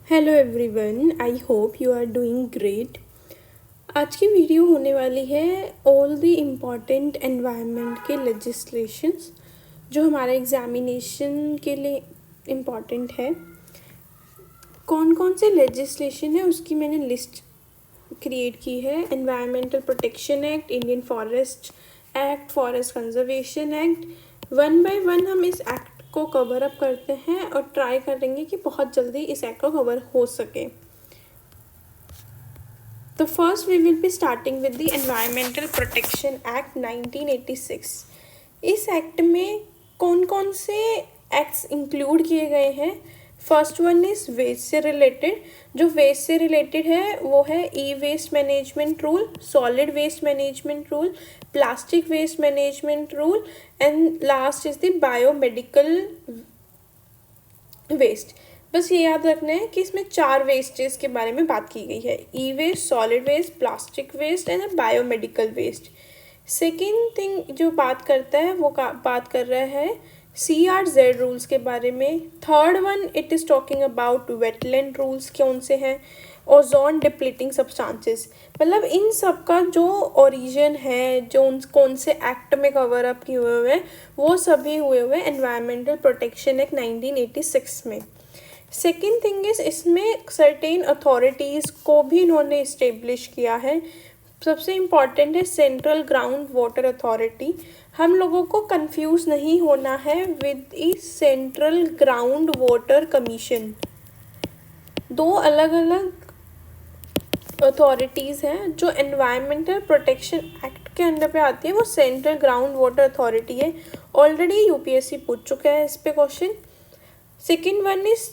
Hello everyone, I hope you are doing great. आज की video होने वाली है ऑल द इम्पॉर्टेंट एनवायरनमेंट के लेजिस्लेशंस जो हमारे एग्जामिनेशन के लिए इम्पॉर्टेंट है। कौन कौन से लेजिस्लेशन है उसकी मैंने लिस्ट क्रिएट की है। Environmental protection act, Indian forest act, forest conservation act. One by one हम इस एक्ट को कवर अप करते हैं और ट्राई करेंगे कि बहुत जल्दी इस एक्ट को कवर हो सके। तो first we will be starting with the environmental protection act 1986। इस एक्ट में कौन कौन से एक्ट्स इंक्लूड किए गए हैं। फर्स्ट वन इज़ वेस्ट से रिलेटेड। जो वेस्ट से रिलेटेड है वो है e waste management rule, solid waste management rule, plastic waste management rule and last is the biomedical waste. बस ये याद रखना है कि इसमें 4 वेस्टेज के बारे में बात की गई है। E waste, solid waste, plastic waste and biomedical waste. Second thing जो बात करता है वो बात कर रहा है CRZ रूल्स के बारे में। Third one it is talking about wetland rules कौन से हैं, ओजोन डिप्लीटिंग सब्सटेंसेस। मतलब इन सब का जो ओरिजिन है, जो कौन से एक्ट में कवर अप किए हुए हैं, वो सभी हुए हुए एनवायरमेंटल प्रोटेक्शन एक्ट 1986 में। सेकेंड थिंग इज़ इसमें सर्टेन अथॉरिटीज़ को भी इन्होंने इस्टेब्लिश किया है। सबसे इम्पॉर्टेंट है सेंट्रल ग्राउंड वाटर अथॉरिटी। हम लोगों को कंफ्यूज नहीं होना है with E central ground water commission. 2 अलग अलग अथॉरिटीज़ हैं जो एनवायरमेंटल प्रोटेक्शन एक्ट के अंडर पे आती है। वो सेंट्रल ग्राउंड वाटर अथॉरिटी है। ऑलरेडी UPSC पूछ चुका है इस पे question. Second one is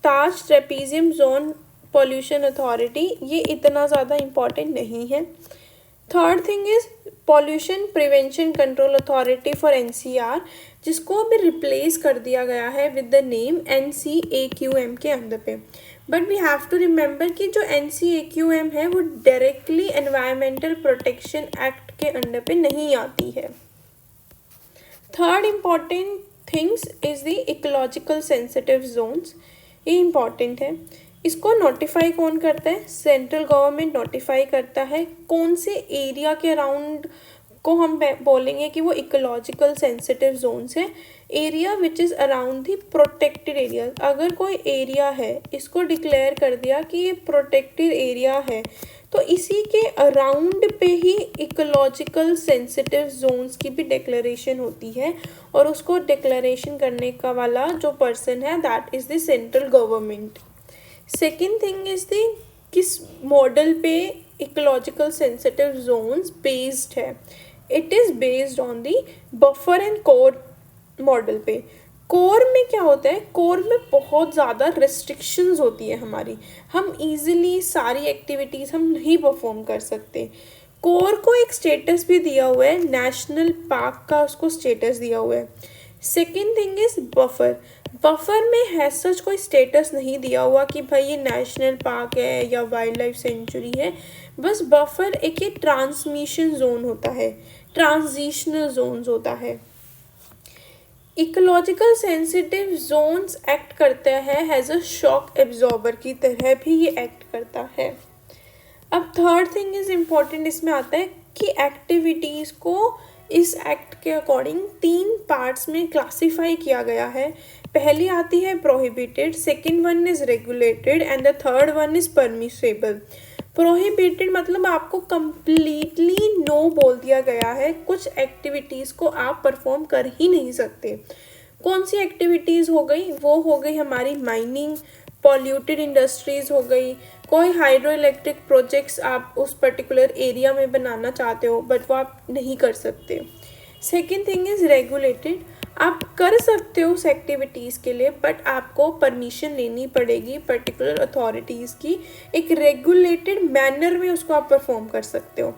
Taj trapezium zone pollution authority. ये इतना ज़्यादा इम्पॉर्टेंट नहीं है। Third thing is pollution prevention control authority for NCR, जिसको अभी रिप्लेस कर दिया गया है विद द नेम NCAQM के अंदर पे। But we have to remember कि जो NCAQM है वो डायरेक्टली एनवायरमेंटल प्रोटेक्शन एक्ट के अंडर पे नहीं आती है। Third important things is the ecological sensitive zones. ये इम्पॉर्टेंट है। इसको नोटिफाई कौन करता है? सेंट्रल गवर्नमेंट नोटिफाई करता है। कौन से एरिया के अराउंड को हम बोलेंगे कि वो इकोलॉजिकल सेंसिटिव जोन्स है? Area which is around the protected area. अगर कोई एरिया है, इसको डिक्लेयर कर दिया कि ये प्रोटेक्टेड एरिया है, तो इसी के अराउंड पे ही इकोलॉजिकल सेंसिटिव जोन्स की भी डिक्लेरेशन होती है और उसको डिक्लेरेशन करने का वाला जो पर्सन है that is the central government. Second thing is the किस मॉडल पे इकोलॉजिकल सेंसिटिव जोन्स बेस्ड है। It is based on the buffer and core model पे। कोर में क्या होता है? कोर में बहुत ज़्यादा रिस्ट्रिक्शंस होती है हमारी। हम इजीली सारी एक्टिविटीज़ हम नहीं परफॉर्म कर सकते। कोर को एक स्टेटस भी दिया हुआ है, नेशनल पार्क का उसको स्टेटस दिया हुआ है। Second thing is buffer. Buffer में है सच कोई स्टेटस नहीं दिया हुआ कि भाई ये नेशनल पार्क है या वाइल्ड लाइफ सेंचुरी है। बस बफर एक ये ट्रांसमिशन जोन होता है, ट्रांजिशनल जोन्स होता है। इकोलॉजिकल सेंसिटिव जोन्स एक्ट करता है हैज़ अ शॉक एब्जॉर्बर की तरह भी ये एक्ट करता है। अब थर्ड थिंग इज़ इम्पॉर्टेंट इसमें आता है कि एक्टिविटीज़ को इस एक्ट के अकॉर्डिंग 3 पार्ट्स में क्लासीफाई किया गया है। पहली आती है prohibited, second one is regulated and the third one is permissible. Prohibited मतलब आपको कंप्लीटली नो बोल दिया गया है, कुछ एक्टिविटीज़ को आप परफॉर्म कर ही नहीं सकते। कौन सी एक्टिविटीज़ हो गई? वो हो गई हमारी माइनिंग, पॉल्यूटेड इंडस्ट्रीज़ हो गई, कोई हाइड्रो इलेक्ट्रिक प्रोजेक्ट्स आप उस पर्टिकुलर एरिया में बनाना चाहते हो बट वो आप नहीं कर सकते। Second thing is regulated. आप कर सकते हो उस एक्टिविटीज़ के लिए बट आपको परमिशन लेनी पड़ेगी पर्टिकुलर अथॉरिटीज़ की। एक रेगुलेटेड मैनर में उसको आप परफॉर्म कर सकते हो।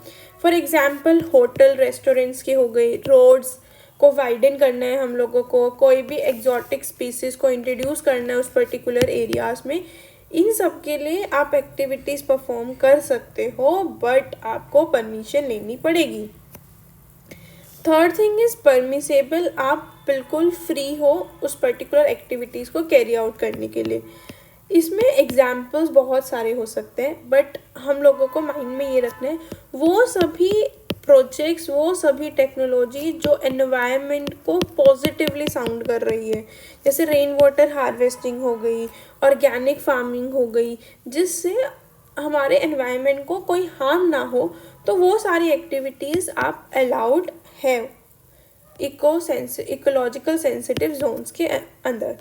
फॉर एग्जांपल होटल रेस्टोरेंट्स की हो गई, रोड्स को वाइडन करना है हम लोगों को, कोई भी एक्जॉटिक स्पीसीज़ को इंट्रोड्यूस करना है उस पर्टिकुलर एरियाज़ में, इन सब के लिए आप एक्टिविटीज़ परफॉर्म कर सकते हो बट आपको परमिशन लेनी पड़ेगी। Third thing is permissible. आप बिल्कुल फ्री हो उस पर्टिकुलर एक्टिविटीज़ को कैरी आउट करने के लिए। इसमें एग्जाम्पल्स बहुत सारे हो सकते हैं, बट हम लोगों को माइंड में ये रखना है वो सभी प्रोजेक्ट्स, वो सभी टेक्नोलॉजी जो एनवायरनमेंट को पॉजिटिवली साउंड कर रही है, जैसे रेन वाटर हार्वेस्टिंग हो गई, ऑर्गेनिक फार्मिंग हो गई, जिससे हमारे एनवायरनमेंट को कोई हार्म ना हो, तो वो सारी एक्टिविटीज़ आप अलाउड है इकोलॉजिकल सेंसिटिव जोन्स के अंदर।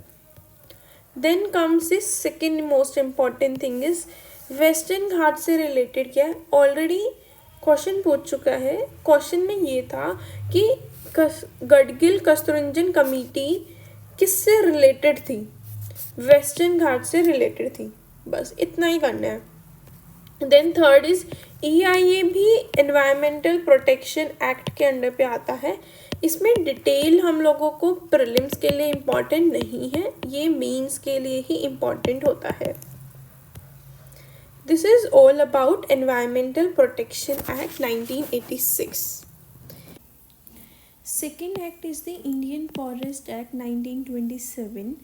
Then comes this second most important thing is Western Ghat से रिलेटेड क्या है। ऑलरेडी क्वेश्चन पूछ चुका है, क्वेश्चन में ये था कि गडगिल कस्तूररंजन कमेटी किससे रिलेटेड थी, वेस्टर्न घाट से रिलेटेड थी, बस इतना ही करना है। देन थर्ड इज EIA भी एनवायरमेंटल प्रोटेक्शन एक्ट के अंडर पे आता है। इसमें डिटेल हम लोगों को प्रीलिम्स के लिए इम्पॉर्टेंट नहीं है, ये मेंस के लिए ही इम्पॉर्टेंट होता है। This is all about environmental protection act 1986। Second act is the Indian forest act 1927।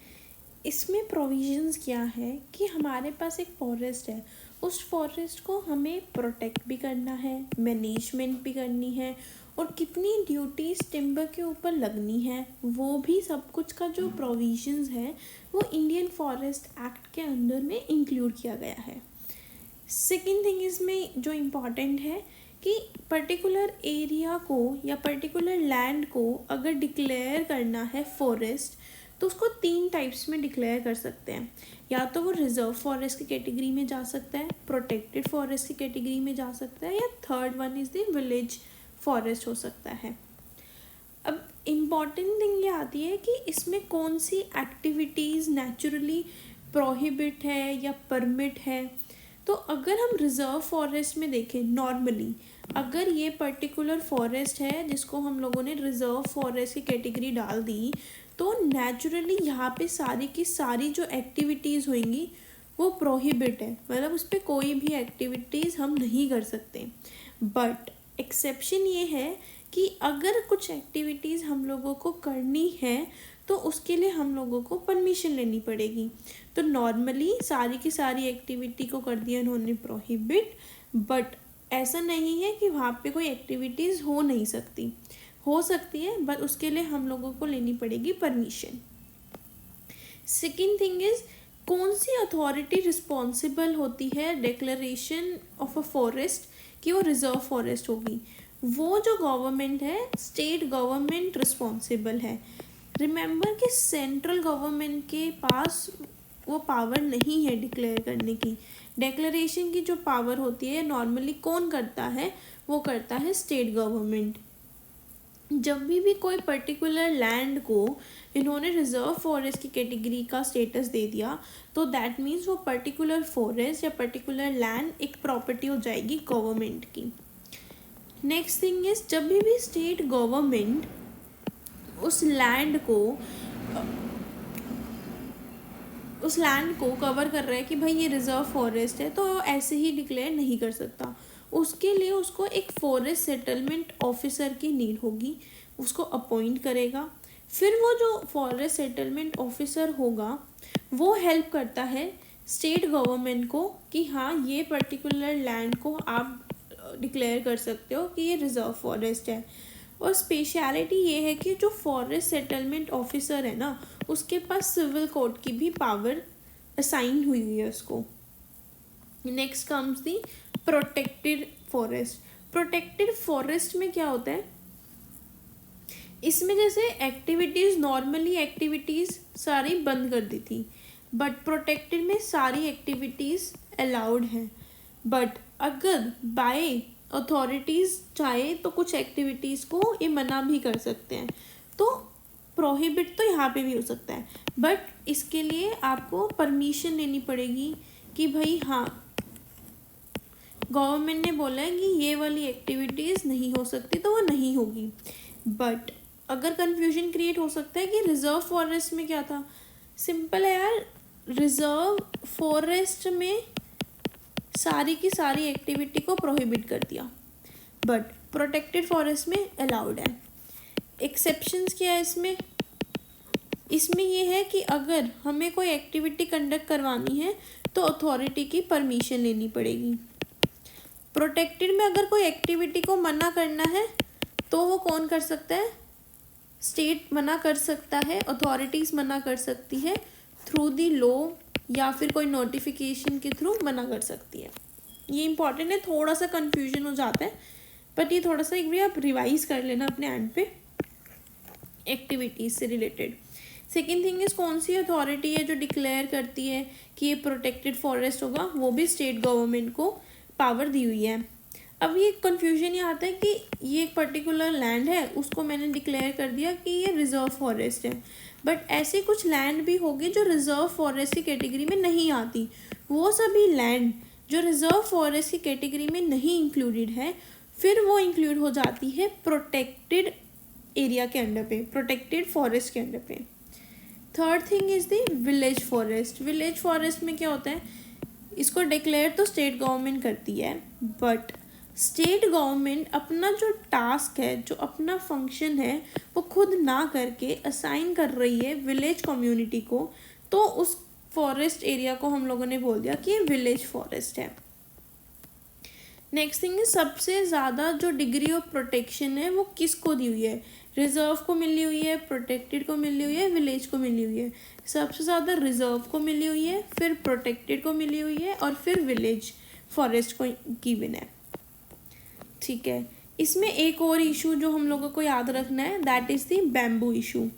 इसमें प्रोविजंस क्या है कि हमारे पास एक फॉरेस्ट है, उस फॉरेस्ट को हमें प्रोटेक्ट भी करना है, मैनेजमेंट भी करनी है, और कितनी ड्यूटीज़ टिम्बर के ऊपर लगनी है, वो भी सब कुछ का जो प्रोविजंस है वो इंडियन फॉरेस्ट एक्ट के अंदर में इंक्लूड किया गया है। सेकेंड थिंग इसमें जो इम्पॉर्टेंट है कि पर्टिकुलर एरिया को या पर्टिकुलर लैंड को अगर डिक्लेयर करना है फॉरेस्ट, तो उसको 3 टाइप्स में डिक्लेयर कर सकते हैं। या तो वो रिजर्व फॉरेस्ट की कैटेगरी में जा सकता है, प्रोटेक्टेड फॉरेस्ट की कैटेगरी में जा सकता है, या third one is the village forest हो सकता है। अब इम्पॉर्टेंट थिंग ये आती है कि इसमें कौन सी एक्टिविटीज़ नेचुरली प्रोहिबिट है या परमिट है। तो अगर हम रिजर्व फॉरेस्ट में देखें, नॉर्मली अगर ये पर्टिकुलर फॉरेस्ट है जिसको हम लोगों ने रिजर्व फॉरेस्ट की कैटेगरी डाल दी, तो नेचुरली यहाँ पे सारी की सारी जो एक्टिविटीज़ होंगी वो प्रोहिबिट है, मतलब उस पर कोई भी एक्टिविटीज़ हम नहीं कर सकते। बट एक्सेप्शन ये है कि अगर कुछ एक्टिविटीज़ हम लोगों को करनी है तो उसके लिए हम लोगों को परमिशन लेनी पड़ेगी। तो नॉर्मली सारी की सारी एक्टिविटी को कर दिया उन्होंने प्रोहिबिट, बट ऐसा नहीं है कि वहाँ पे कोई एक्टिविटीज़ हो नहीं सकती, हो सकती है, बट उसके लिए हम लोगों को लेनी पड़ेगी परमिशन। सेकेंड थिंग इज कौन सी अथॉरिटी रिस्पॉन्सिबल होती है डिक्लेरेशन ऑफ अ फॉरेस्ट कि वो रिजर्व फॉरेस्ट होगी। वो जो गवर्नमेंट है, स्टेट गवर्नमेंट रिस्पॉन्सिबल है। रिमेंबर कि सेंट्रल गवर्नमेंट के पास वो पावर नहीं है डिक्लेयर करने की। डिक्लेरेशन की जो पावर होती है नॉर्मली कौन करता है, वो करता है स्टेट गवर्नमेंट। जब भी कोई पर्टिकुलर लैंड को इन्होंने रिजर्व फॉरेस्ट की कैटेगरी का स्टेटस दे दिया, तो दैट मीन्स वो पर्टिकुलर फॉरेस्ट या पर्टिकुलर लैंड एक प्रॉपर्टी हो जाएगी गवर्नमेंट की। नेक्स्ट थिंग इज जब भी स्टेट गवर्नमेंट उस लैंड को कवर कर रहा है कि भाई ये रिजर्व फॉरेस्ट है, तो ऐसे ही डिक्लेयर नहीं कर सकता। उसके लिए उसको एक फॉरेस्ट सेटलमेंट ऑफिसर की नीड होगी, उसको अपॉइंट करेगा। फिर वो जो फॉरेस्ट सेटलमेंट ऑफिसर होगा वो हेल्प करता है स्टेट गवर्नमेंट को कि हाँ ये पर्टिकुलर लैंड को आप डिक्लेयर कर सकते हो कि ये रिजर्व फॉरेस्ट है। और स्पेशलिटी ये है कि जो फॉरेस्ट सेटलमेंट ऑफिसर है ना, उसके पास सिविल कोर्ट की भी पावर असाइन हुई है उसको। Next comes the protected forest. Protected forest में क्या होता है, इसमें जैसे एक्टिविटीज़ नॉर्मली एक्टिविटीज़ सारी बंद कर दी थी, बट प्रोटेक्टेड में सारी एक्टिविटीज़ अलाउड हैं। बट अगर बाय अथॉरिटीज़ चाहे तो कुछ एक्टिविटीज़ को ये मना भी कर सकते हैं। तो प्रोहिबिट तो यहाँ पे भी हो सकता है, बट इसके लिए आपको परमिशन लेनी पड़ेगी कि भाई हाँ गवर्नमेंट ने बोला है कि ये वाली एक्टिविटीज़ नहीं हो सकती, तो वो नहीं होगी। बट अगर कन्फ्यूजन क्रिएट हो सकता है कि रिजर्व फॉरेस्ट में क्या था, सिंपल है यार, रिजर्व फॉरेस्ट में सारी की सारी एक्टिविटी को प्रोहिबिट कर दिया, बट प्रोटेक्टेड फॉरेस्ट में अलाउड है। एक्सेप्शंस क्या है इसमें, इसमें ये है कि अगर हमें कोई एक्टिविटी कंडक्ट करवानी है तो अथॉरिटी की परमिशन लेनी पड़ेगी। प्रोटेक्टेड में अगर कोई एक्टिविटी को मना करना है तो वो कौन कर सकता है? स्टेट मना कर सकता है, अथॉरिटीज़ मना कर सकती है थ्रू दी लॉ या फिर कोई नोटिफिकेशन के थ्रू मना कर सकती है। ये इंपॉर्टेंट है, थोड़ा सा कन्फ्यूजन हो जाता है बट ये थोड़ा सा एक भी आप रिवाइज कर लेना अपने एंड पे एक्टिविटीज़ से रिलेटेड। सेकेंड थिंग इज कौन सी अथॉरिटी है जो डिक्लेयर करती है कि ये प्रोटेक्टेड फॉरेस्ट होगा? वो भी स्टेट गवर्नमेंट को पावर दी हुई है। अब ये कन्फ्यूजन ये आता है कि ये एक पर्टिकुलर लैंड है, उसको मैंने डिक्लेयर कर दिया कि ये रिजर्व फॉरेस्ट है, बट ऐसे कुछ लैंड भी होगी जो रिजर्व फॉरेस्ट की कैटेगरी में नहीं आती। वो सभी लैंड जो रिजर्व फॉरेस्ट की कैटेगरी में नहीं इंक्लूडेड है, फिर वो इंक्लूड हो जाती है प्रोटेक्टेड एरिया के अंडर पे, प्रोटेक्टेड फॉरेस्ट के अंडर पे। Third thing is the village forest. Village forest में क्या होता है? इसको डिक्लेयर तो स्टेट गवर्नमेंट करती है, बट स्टेट गवर्नमेंट अपना जो टास्क है, जो अपना फंक्शन है, वो खुद ना करके असाइन कर रही है विलेज कम्युनिटी को, तो उस फॉरेस्ट एरिया को हम लोगों ने बोल दिया कि ये विलेज फॉरेस्ट है। नेक्स्ट थिंग इज सबसे ज़्यादा जो डिग्री ऑफ प्रोटेक्शन है वो किसको दी हुई है? रिजर्व को मिली हुई है, प्रोटेक्टेड को मिली हुई है, विलेज को मिली हुई है। सबसे ज़्यादा रिजर्व को मिली हुई है, फिर प्रोटेक्टेड को मिली हुई है और फिर विलेज फॉरेस्ट को गिवन है। ठीक है, इसमें एक और इशू जो हम लोगों को याद रखना है, that is the bamboo issue.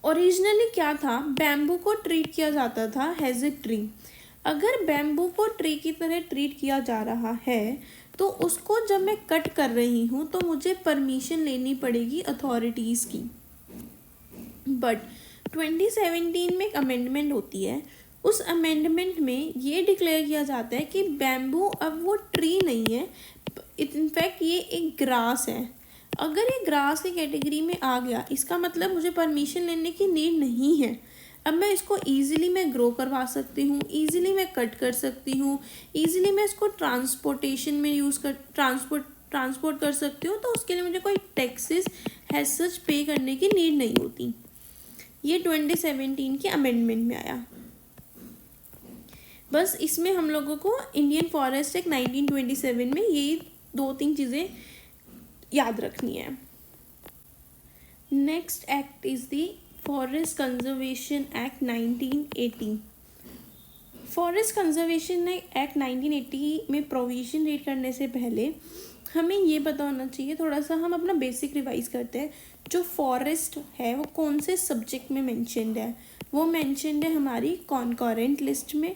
Originally क्या था? बैम्बू को ट्रीट किया जाता था एज ए ट्री। अगर बैम्बू को ट्री की तरह ट्रीट किया जा रहा है तो उसको जब मैं कट कर रही हूँ तो मुझे परमिशन लेनी पड़ेगी अथॉरिटीज़ की। बट 2017 में एक अमेंडमेंट होती है, उस अमेंडमेंट में ये डिक्लेयर किया जाता है कि बैम्बू अब वो ट्री नहीं है, इनफैक्ट ये एक ग्रास है। अगर ये ग्रास की कैटेगरी में आ गया, इसका मतलब मुझे परमिशन लेने की नीड नहीं है। अब मैं इसको ईजिली मैं ग्रो करवा सकती हूँ, ईजिली मैं कट कर सकती हूँ, ईजिली मैं इसको ट्रांसपोर्टेशन में ट्रांसपोर्ट कर सकती हूँ, तो उसके लिए मुझे कोई टैक्सेस हैज सच पे करने की नीड नहीं होती। ये 2017 के अमेंडमेंट में आया। बस इसमें हम लोगों को इंडियन फॉरेस्ट एक्ट 1927 में यही 2-3 चीज़ें याद रखनी है। Next act is the forest conservation act 1980। Forest conservation act 1980 में प्रोविजन रीड करने से पहले हमें ये पता होना चाहिए, थोड़ा सा हम अपना बेसिक रिवाइज करते हैं। जो फॉरेस्ट है वो कौन से सब्जेक्ट में मेंशन्ड है? वो मेंशन्ड है हमारी कॉन्करेंट लिस्ट में।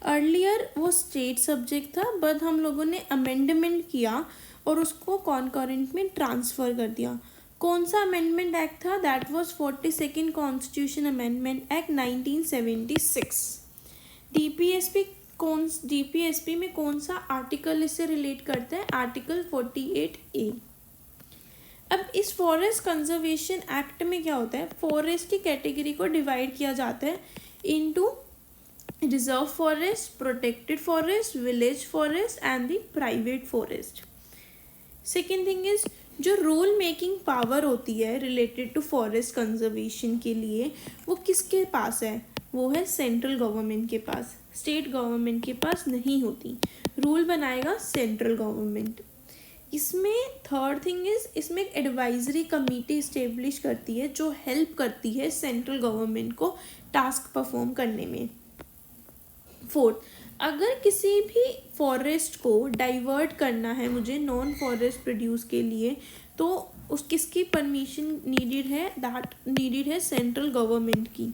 अर्लियर वो स्टेट सब्जेक्ट था, बट हम लोगों ने अमेंडमेंट किया और उसको कॉन्करेंट में ट्रांसफ़र कर दिया। कौन सा अमेंडमेंट एक्ट था? That was 42nd constitution amendment act 1976। DPSP में कौन सा आर्टिकल इससे रिलेट करता है? Article 48A। अब इस फॉरेस्ट कंजर्वेशन एक्ट में क्या होता है? फॉरेस्ट की कैटेगरी को डिवाइड किया जाता है into reserve forest, protected forest, village forest and the private forest. Second thing is जो रूल मेकिंग पावर होती है रिलेटेड टू फॉरेस्ट कंजर्वेशन के लिए, वो किसके पास है? वो है सेंट्रल गवर्नमेंट के पास, स्टेट गवर्नमेंट के पास नहीं होती। रूल बनाएगा सेंट्रल गवर्नमेंट। इसमें थर्ड थिंग इज इसमें एक एडवाइजरी कमेटी इस्टेब्लिश करती है जो हेल्प करती है सेंट्रल गवर्नमेंट को टास्क परफॉर्म करने में। फोर्थ, अगर किसी भी फॉरेस्ट को डाइवर्ट करना है मुझे नॉन फॉरेस्ट प्रोड्यूस के लिए, तो उस किसकी परमिशन नीडेड है? दैट नीडेड है सेंट्रल गवर्नमेंट की।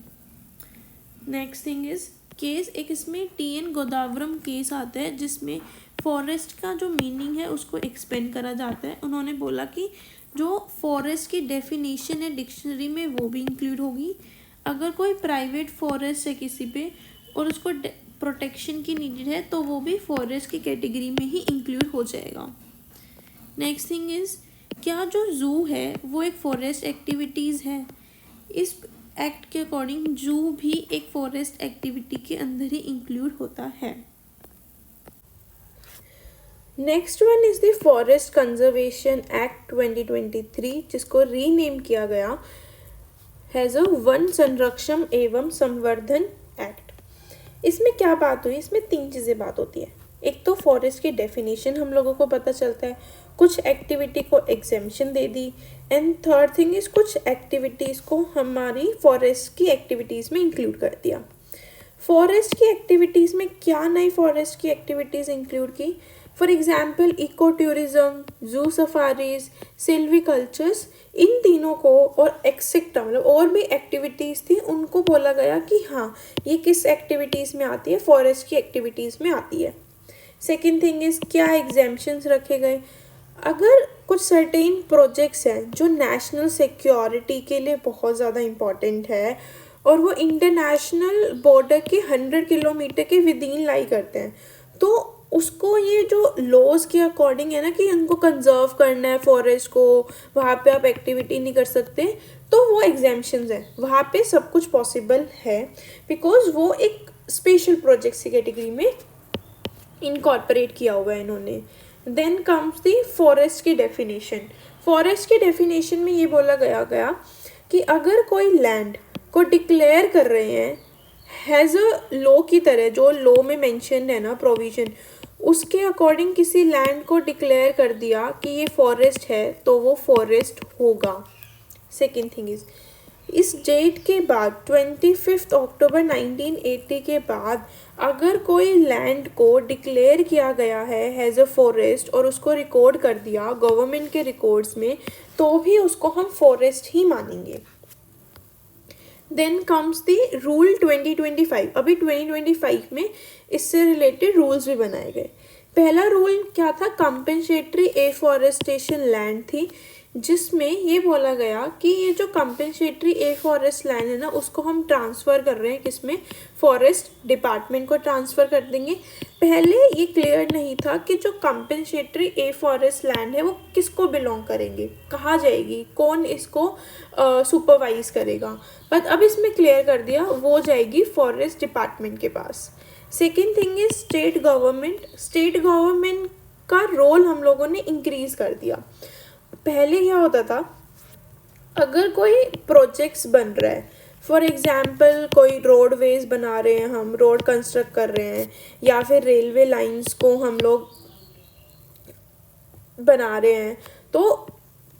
नेक्स्ट थिंग इज केस, एक इसमें TN गोदावरम केस आता है जिसमें फॉरेस्ट का जो मीनिंग है उसको एक्सपेंड करा जाता है। उन्होंने बोला कि जो फॉरेस्ट की डेफिनेशन है डिक्शनरी में वो भी इंक्लूड होगी। अगर कोई प्राइवेट फॉरेस्ट है किसी पे और उसको प्रोटेक्शन की नीडेड है तो वो भी फॉरेस्ट की कैटेगरी में ही इंक्लूड हो जाएगा। नेक्स्ट थिंग इज़ क्या जो जू है वो एक फॉरेस्ट एक्टिविटीज़ है? इस एक्ट के अकॉर्डिंग जू भी एक फॉरेस्ट एक्टिविटी के अंदर ही इंक्लूड होता है। Next one is the forest conservation act 2023 जिसको रीनेम किया गया हैज़ अ वन संरक्षण एवं संवर्धन एक्ट। इसमें क्या बात हुई, इसमें 3 चीज़ें बात होती है। एक तो फॉरेस्ट की डेफिनेशन हम लोगों को पता चलता है, कुछ एक्टिविटी को exemption they the, and third thing is कुछ एक्टिविटीज़ को हमारी फॉरेस्ट की एक्टिविटीज़ में इंक्लूड कर दिया। फॉरेस्ट की एक्टिविटीज़ में क्या नई फॉरेस्ट की एक्टिविटीज़ इंक्लूड की, फॉर एग्जाम्पल इको टूरिज्म, जू सफारीज, सिल्वीकल्चर्स, इन तीनों को और एक्सेट्रा मतलब और भी एक्टिविटीज़ थी, उनको बोला गया कि हाँ ये किस एक्टिविटीज़ में आती है, फॉरेस्ट की एक्टिविटीज़ में आती है। सेकेंड थिंग इज़ क्या एग्जेम्पशंस रखे गए, अगर कुछ सर्टेन प्रोजेक्ट्स हैं जो नेशनल सिक्योरिटी के लिए बहुत ज़्यादा इम्पॉर्टेंट है और वो इंटरनेशनल बॉर्डर के 100 किलोमीटर के विदिन लाई करते हैं, तो उसको ये जो लॉज के अकॉर्डिंग है ना कि उनको कंजर्व करना है फॉरेस्ट को, वहाँ पे आप एक्टिविटी नहीं कर सकते, तो वो एग्जेम्पशंस हैं, वहाँ पे सब कुछ पॉसिबल है बिकॉज वो एक स्पेशल प्रोजेक्ट्स की कैटेगरी में इनकॉर्पोरेट किया हुआ है इन्होंने। देन कम्स दी फॉरेस्ट की डेफिनेशन। फॉरेस्ट की डेफिनेशन में ये बोला गया कि अगर कोई लैंड को डिक्लेयर कर रहे हैं हैज़ अ लॉ की तरह, जो लॉ में मेंशन है ना प्रोविजन, उसके अकॉर्डिंग किसी लैंड को डिक्लेयर कर दिया कि ये फॉरेस्ट है तो वो फॉरेस्ट होगा। सेकेंड थिंग इज इस डेट के बाद 25 अक्टूबर 1980 के बाद अगर कोई लैंड को डिक्लेयर किया गया है एज अ फॉरेस्ट और उसको रिकॉर्ड कर दिया गवर्नमेंट के रिकॉर्ड्स में, तो भी उसको हम फॉरेस्ट ही मानेंगे। Then comes the rule 2025। अभी 2025 में इससे रिलेटेड रूल्स भी बनाए गए। पहला रूल क्या था, कंपेंसेटरी एफॉरेस्टेशन लैंड थी, जिसमें ये बोला गया कि ये जो कंपेंसेटरी एफॉरेस्ट लैंड है ना उसको हम ट्रांसफ़र कर रहे हैं, किसमें, फॉरेस्ट डिपार्टमेंट को ट्रांसफ़र कर देंगे। पहले ये क्लियर नहीं था कि जो कंपेंसेटरी एफॉरेस्ट लैंड है वो किसको बिलोंग करेंगे, कहाँ जाएगी, कौन इसको सुपरवाइज करेगा, बट अब इसमें क्लियर कर दिया वो जाएगी फॉरेस्ट डिपार्टमेंट के पास। Second thing is state government. State government का रोल हम लोगों ने इंक्रीज़ कर दिया। पहले क्या होता था, अगर कोई प्रोजेक्ट्स बन रहा है, फॉर एग्जांपल कोई रोडवेज बना रहे हैं, हम रोड कंस्ट्रक्ट कर रहे हैं, या फिर रेलवे लाइंस को हम लोग बना रहे हैं, तो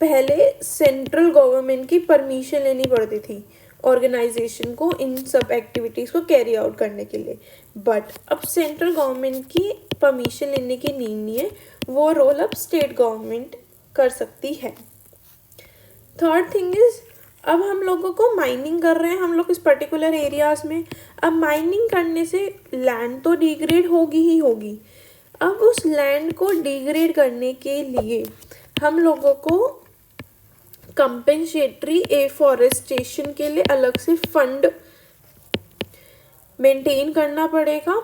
पहले सेंट्रल गवर्नमेंट की परमिशन लेनी पड़ती थी ऑर्गेनाइजेशन को इन सब एक्टिविटीज़ को कैरी आउट करने के लिए, बट अब सेंट्रल गवर्नमेंट की परमिशन लेने की नीड नहीं है, वो रोल अब स्टेट गवर्नमेंट कर सकती है। थर्ड थिंग इज अब हम लोगों को माइनिंग कर रहे हैं हम लोग इस पर्टिकुलर एरियाज़ में, अब माइनिंग करने से लैंड तो डिग्रेड होगी ही होगी। अब उस लैंड को डिग्रेड करने के लिए हम लोगों को कंपेंसेटरी एफॉरेस्टेशन के लिए अलग से फंड मेंटेन करना पड़ेगा,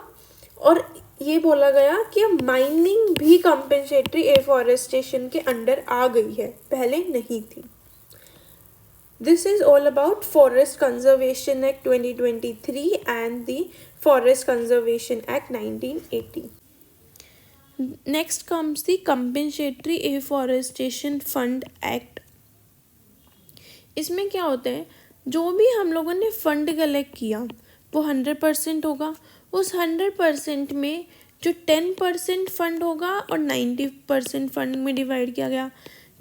और ये बोला गया कि अब माइनिंग भी कंपेंसेटरी एफॉरेस्टेशन के अंडर आ गई है, पहले नहीं थी। This is all about forest conservation act 2023 and the forest conservation act 1980। Next comes the compensatory afforestation fund act. इसमें क्या होता है, जो भी हम लोगों ने फंड कलेक्ट किया वो 100% होगा, उस 100% में जो 10% फंड होगा और 90% फंड में डिवाइड किया गया।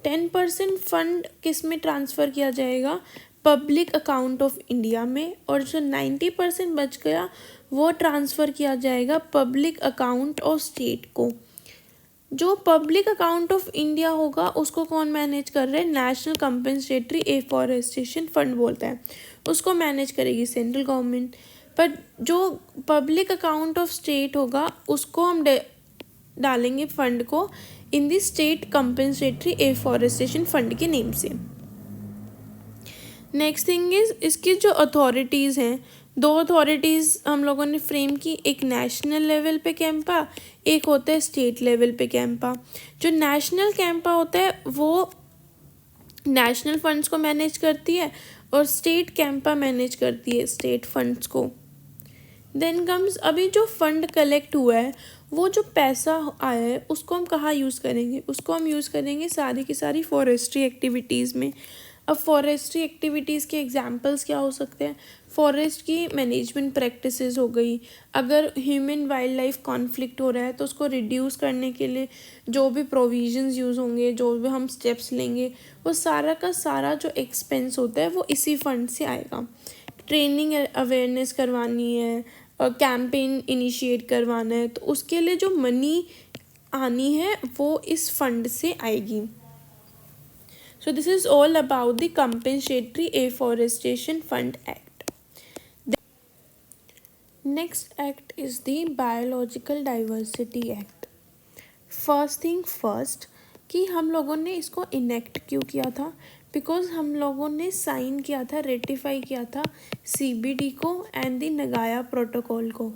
10% फंड किस में ट्रांसफ़र किया जाएगा, पब्लिक अकाउंट ऑफ इंडिया में, और जो 90% बच गया वो ट्रांसफ़र किया जाएगा पब्लिक अकाउंट ऑफ स्टेट को। जो पब्लिक अकाउंट ऑफ इंडिया होगा उसको कौन मैनेज कर रहे हैं, नेशनल कंपेंसेटरी एफॉरेस्टेशन फंड बोलता है, उसको मैनेज करेगी सेंट्रल गवर्नमेंट। पर जो पब्लिक अकाउंट ऑफ स्टेट होगा उसको हम डालेंगे फंड को in the state compensatory afforestation fund के नेम से। नेक्स्ट थिंग इज इसकी जो अथॉरिटीज़ हैं, 2 अथॉरिटीज़ हम लोगों ने फ्रेम की, एक नेशनल लेवल पे कैंपा, एक होता है स्टेट लेवल पे कैंपा। जो नेशनल कैंपा होता है वो नेशनल फंड्स को मैनेज करती है और स्टेट कैंपा मैनेज करती है स्टेट फंड्स को। देन कम्स अभी जो फंड कलेक्ट हुआ है, वो जो पैसा आया है उसको हम कहाँ यूज़ करेंगे, उसको हम यूज़ करेंगे सारी की सारी फॉरेस्ट्री एक्टिविटीज़ में। अब फॉरेस्ट्री एक्टिविटीज़ के एग्जांपल्स क्या हो सकते हैं? फॉरेस्ट की मैनेजमेंट प्रैक्टिसेस हो गई, अगर ह्यूमन वाइल्ड लाइफ कॉन्फ्लिक्ट हो रहा है तो उसको रिड्यूस करने के लिए जो भी प्रोविजंस यूज़ होंगे, जो भी हम स्टेप्स लेंगे, वो सारा का सारा जो एक्सपेंस होता है वो इसी फंड से आएगा। ट्रेनिंग अवेयरनेस करवानी है, कैंपेन इनिशिएट करवाना है, तो उसके लिए जो मनी आनी है वो इस फंड से आएगी। So this is all about the Compensatory Afforestation Fund Act. Next act is the Biological Diversity Act. First thing first कि हम लोगों ने इसको इनेक्ट क्यों किया था? बिकॉज हम लोगों ने साइन किया था, रेटिफाई किया था CBD को एंड द नगाया प्रोटोकॉल को।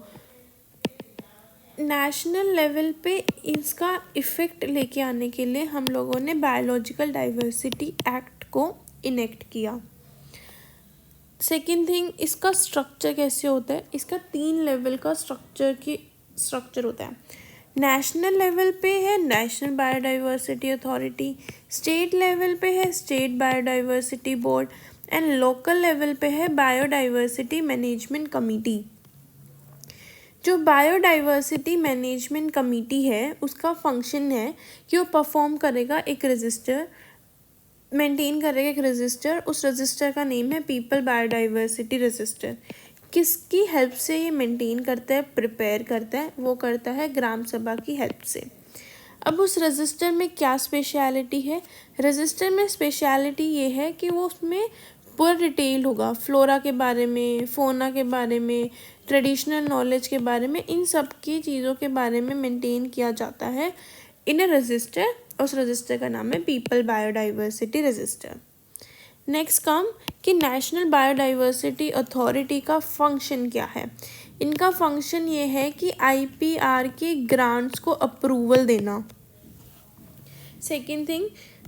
नेशनल लेवल पे इसका इफ़ेक्ट लेके आने के लिए हम लोगों ने बायोलॉजिकल डाइवर्सिटी एक्ट को इनेक्ट किया। सेकेंड थिंग, इसका स्ट्रक्चर कैसे होता है? इसका 3 लेवल का स्ट्रक्चर होता है। नेशनल लेवल पे है national biodiversity authority, state level पे है state biodiversity board and local level पे है बायोडाइवर्सिटी मैनेजमेंट कमेटी। जो बायोडाइवर्सिटी मैनेजमेंट कमेटी है उसका फंक्शन है कि वो परफॉर्म करेगा एक रजिस्टर, मेंटेन करेगा एक रजिस्टर। उस रजिस्टर का नेम है पीपल बायोडाइवर्सिटी रजिस्टर। किसकी हेल्प से ये मेंटेन करता है, प्रिपेयर करता है? वो करता है ग्राम सभा की हेल्प से। अब उस रजिस्टर में क्या स्पेशलिटी है? रजिस्टर में स्पेशलिटी ये है कि वो उसमें पूरा डिटेल होगा, फ्लोरा के बारे में, फोना के बारे में, ट्रेडिशनल नॉलेज के बारे में, इन सब की चीज़ों के बारे में मेंटेन किया जाता है इन अ रजिस्टर। उस रजिस्टर का नाम है people biodiversity register. Next come कि नेशनल बायोडाइवर्सिटी अथॉरिटी का फंक्शन क्या है? इनका फंक्शन ये है कि IPR के ग्रांट्स को अप्रूवल देना। सेकेंड थिंग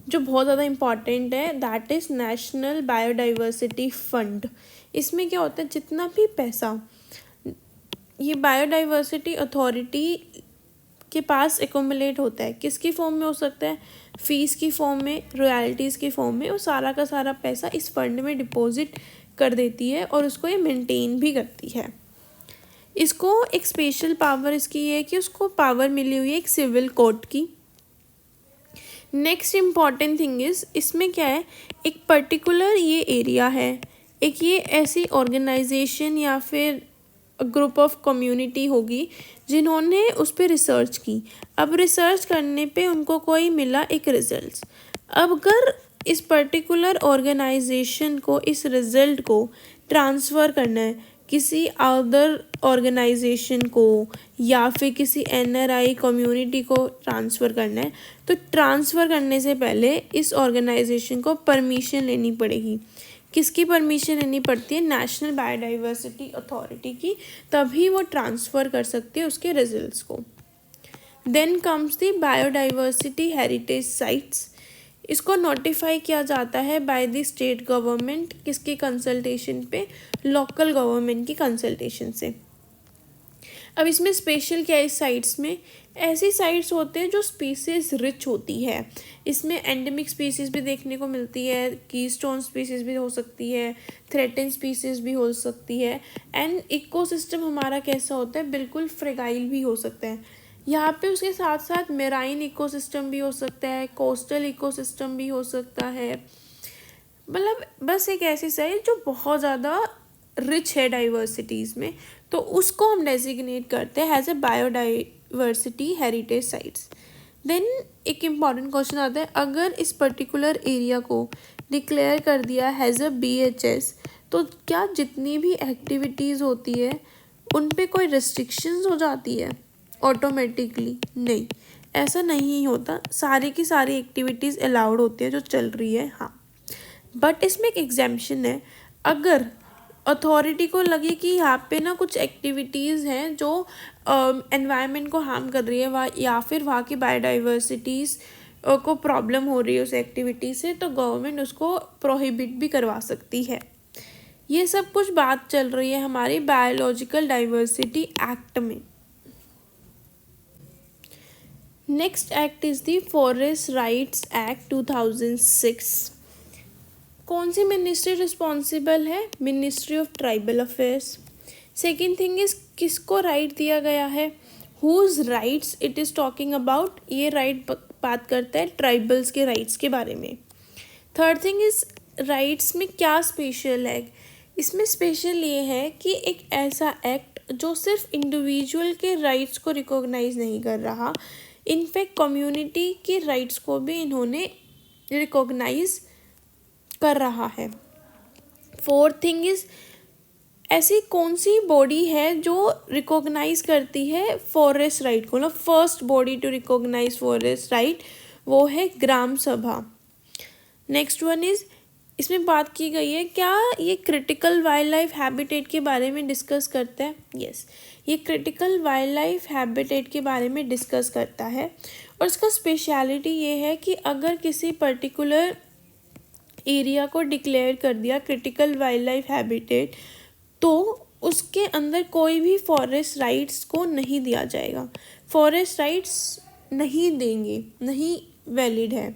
जो बहुत ज़्यादा इम्पॉर्टेंट है that is national biodiversity fund. इसमें क्या होता है, जितना भी पैसा ये बायोडाइवर्सिटी अथॉरिटी के पास एकोमुलेट होता है, किसकी फॉर्म में हो सकता है? फीस की फॉर्म में, रॉयल्टीज़ की फॉर्म में, वो सारा का सारा पैसा इस फंड में डिपॉजिट कर देती है और उसको ये मेंटेन भी करती है। इसको एक स्पेशल पावर इसकी ये है कि उसको पावर मिली हुई है एक सिविल कोर्ट की। नेक्स्ट इम्पॉर्टेंट थिंग इज़ इसमें क्या है, एक पर्टिकुलर ये एरिया है, एक ये ऐसी ऑर्गेनाइजेशन या फिर ग्रुप ऑफ कम्युनिटी होगी जिन्होंने उस पर रिसर्च की। अब रिसर्च करने पे उनको कोई मिला एक रिजल्ट। अब अगर इस पर्टिकुलर ऑर्गेनाइजेशन को इस रिजल्ट को ट्रांसफ़र करना है किसी अदर ऑर्गेनाइजेशन को या फिर किसी NRI कम्युनिटी को ट्रांसफ़र करना है, तो ट्रांसफ़र करने से पहले इस ऑर्गेनाइजेशन को परमिशन लेनी पड़ेगी। किसकी परमिशन लेनी पड़ती है? नेशनल बायोडाइवर्सिटी अथॉरिटी की, तभी वो ट्रांसफ़र कर सकती है उसके रिजल्ट्स को। Then comes the biodiversity heritage sites. इसको नोटिफाई किया जाता है बाय द स्टेट गवर्नमेंट, किसके कंसल्टेशन पे? लोकल गवर्नमेंट की कंसल्टेशन से। अब इसमें स्पेशल क्या है? इस साइट्स में ऐसी साइट्स होते हैं जो स्पीसीज रिच होती है। इसमें एंडेमिक स्पीसीज भी देखने को मिलती है, कीस्टोन स्पीसीज भी हो सकती है, थ्रेटन स्पीसीज भी हो सकती है, एंड इकोसिस्टम हमारा कैसा होता है? बिल्कुल फ्रेगाइल भी हो सकता है। यहाँ पे उसके साथ साथ मेराइन इकोसिस्टम भी हो सकता है, कोस्टल इकोसिस्टम भी हो सकता है। मतलब बस एक ऐसी साइट जो बहुत ज़्यादा रिच है डाइवर्सिटीज़ में, तो उसको हम डेजिग्नेट करते हैं as a biodiversity heritage sites. Then एक इम्पॉर्टेंट क्वेश्चन आता है, अगर इस पर्टिकुलर एरिया को डिक्लेयर कर दिया एज अ BHS, तो क्या जितनी भी एक्टिविटीज़ होती है उन पे कोई रिस्ट्रिक्शंस हो जाती है ऑटोमेटिकली? नहीं, ऐसा नहीं होता। सारी की सारी एक्टिविटीज़ अलाउड होती है जो चल रही है, हाँ। बट इसमें एक एग्जाम्पशन है, अगर अथॉरिटी को लगे कि यहाँ पे ना कुछ एक्टिविटीज़ हैं जो एनवायरनमेंट को हार्म कर रही है वहाँ, या फिर वहाँ की बायोडाइवर्सिटीज़ को प्रॉब्लम हो रही है उस एक्टिविटी से, तो गवर्नमेंट उसको प्रोहिबिट भी करवा सकती है। ये सब कुछ बात चल रही है हमारी बायोलॉजिकल डाइवर्सिटी एक्ट में। Next act is the forest rights act 2006। कौन सी मिनिस्ट्री रिस्पॉन्सिबल है? Ministry of tribal affairs. Second thing is किसको राइट दिया गया है? Whose rights it is talking about, ये राइट बात करता है ट्राइबल्स के राइट्स के बारे में। थर्ड थिंग इज राइट्स में क्या स्पेशल है? इसमें स्पेशल ये है कि एक ऐसा एक्ट जो सिर्फ इंडिविजुअल के राइट्स को रिकॉग्नाइज नहीं कर रहा, इनफैक्ट कम्युनिटी के राइट्स को भी इन्होंने रिकॉग्नाइज कर रहा है। फोर्थ थिंग इज ऐसी कौन सी बॉडी है जो रिकॉग्नाइज करती है फॉरेस्ट राइट को? First body to recognise forest right वो है ग्राम सभा। नेक्स्ट वन इज, इसमें बात की गई है क्या ये क्रिटिकल वाइल्ड लाइफ हैबिटेट के बारे में डिस्कस करता है? यस, ये क्रिटिकल वाइल्ड लाइफ हैबिटेट के बारे में डिस्कस करता है और इसका स्पेशलिटी ये है कि अगर किसी पर्टिकुलर एरिया को डिक्लेयर कर दिया क्रिटिकल वाइल्ड लाइफ हैबिटेट तो उसके अंदर कोई भी फॉरेस्ट राइट्स को नहीं दिया जाएगा, फॉरेस्ट राइट्स नहीं देंगे, नहीं वैलिड है।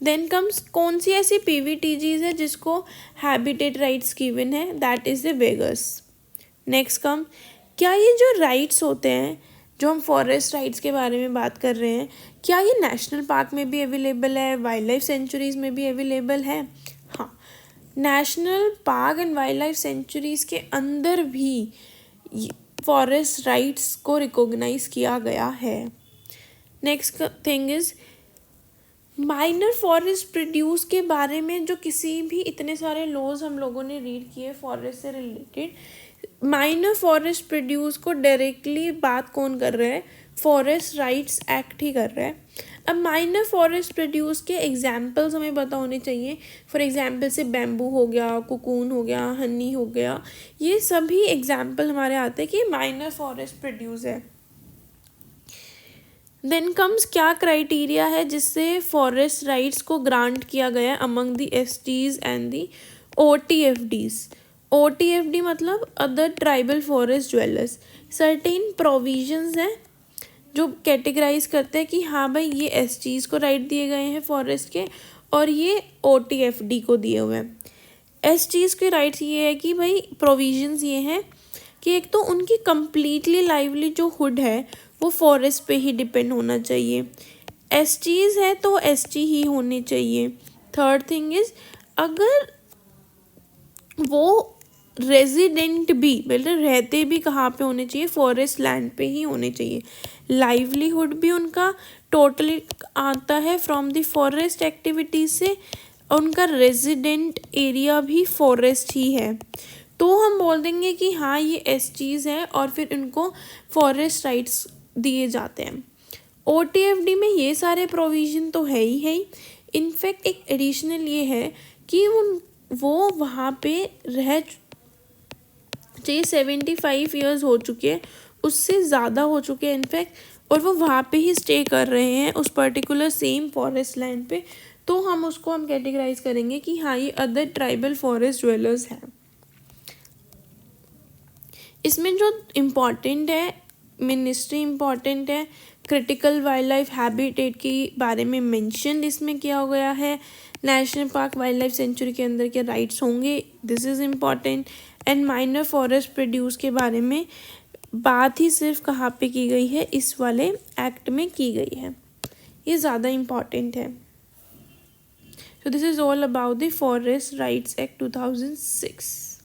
देन कम्स कौन सी ऐसी पीवीटीजीज है जिसको हैबिटेट राइट्स गिवन है? That is the Baigas. Next come, क्या ये जो राइट्स होते हैं जो हम फॉरेस्ट राइट्स के बारे में बात कर रहे हैं, क्या ये नेशनल पार्क में भी अवेलेबल है, वाइल्ड लाइफ सेंचुरीज में भी अवेलेबल है? हाँ, national park and wild life sanctuaries के अंदर भी फॉरेस्ट राइट्स को रिकॉग्नाइज किया गया है। Next thing is minor forest produce के बारे में, जो किसी भी इतने सारे लॉज हम लोगों ने रीड किए फॉरेस्ट से रिलेटेड, माइनर फॉरेस्ट प्रोड्यूस को डायरेक्टली बात कौन कर रहा है? फॉरेस्ट राइट्स एक्ट ही कर रहा है। अब माइनर फॉरेस्ट प्रोड्यूस के एग्जाम्पल्स हमें पता होने चाहिए। फॉर एग्जाम्पल से बैम्बू हो गया, कुकून हो गया, हनी हो गया, ये सभी एग्जाम्पल हमारे आते हैं कि माइनर फॉरेस्ट प्रोड्यूस है। देन कम्स क्या क्राइटेरिया है जिससे फॉरेस्ट राइट्स को ग्रांट किया गया है among the STs and the OTFDs? OTFD मतलब other tribal forest dwellers. Certain provisions हैं जो कैटेगराइज करते हैं कि हाँ भाई ये एसटीज को राइट दिए गए हैं फॉरेस्ट के और ये ओटीएफडी को दिए हुए हैं। एसटीज के राइट्स ये है कि भाई प्रोविजंस ये हैं कि एक तो उनकी कम्प्लीटली लाइवली जो हुड है वो फॉरेस्ट पे ही डिपेंड होना चाहिए। एसटीज है तो एसटी ही होने चाहिए। थर्ड थिंग इज अगर वो रेजिडेंट भी मतलब रहते भी कहाँ पे होने चाहिए? फॉरेस्ट लैंड पे ही होने चाहिए। लाइवलीहुड भी उनका टोटली आता है फ्रॉम द फॉरेस्ट एक्टिविटीज से, उनका रेजिडेंट एरिया भी फॉरेस्ट ही है, तो हम बोल देंगे कि हाँ ये एसटीज है और फिर उनको फॉरेस्ट राइट्स दिए जाते हैं। ओटीएफडी में ये सारे प्रोविज़न तो है ही। इनफैक्ट एक एडिशनल ये है कि वो वहाँ पे रह चाहिए 75 ईयर्स हो चुके हैं, उससे ज़्यादा हो चुके हैं इनफैक्ट, और वो वहाँ पे ही स्टे कर रहे हैं उस पर्टिकुलर सेम फॉरेस्ट लैंड पे, तो हम उसको कैटेगराइज करेंगे कि हाँ ये अदर ट्राइबल फॉरेस्ट ड्वेलर्स हैं। इसमें जो इम्पॉर्टेंट है, मिनिस्ट्री इम्पॉर्टेंट है, क्रिटिकल वाइल्ड लाइफ हैबिटेट के बारे में मेंशन इसमें किया गया है। National park wild life sanctuary के अंदर के राइट्स होंगे, this is important. And minor forest produce के बारे में बात ही सिर्फ कहाँ पे की गई है? इस वाले एक्ट में की गई है, ये ज़्यादा इम्पॉर्टेंट है। So this is all about the forest rights act 2006।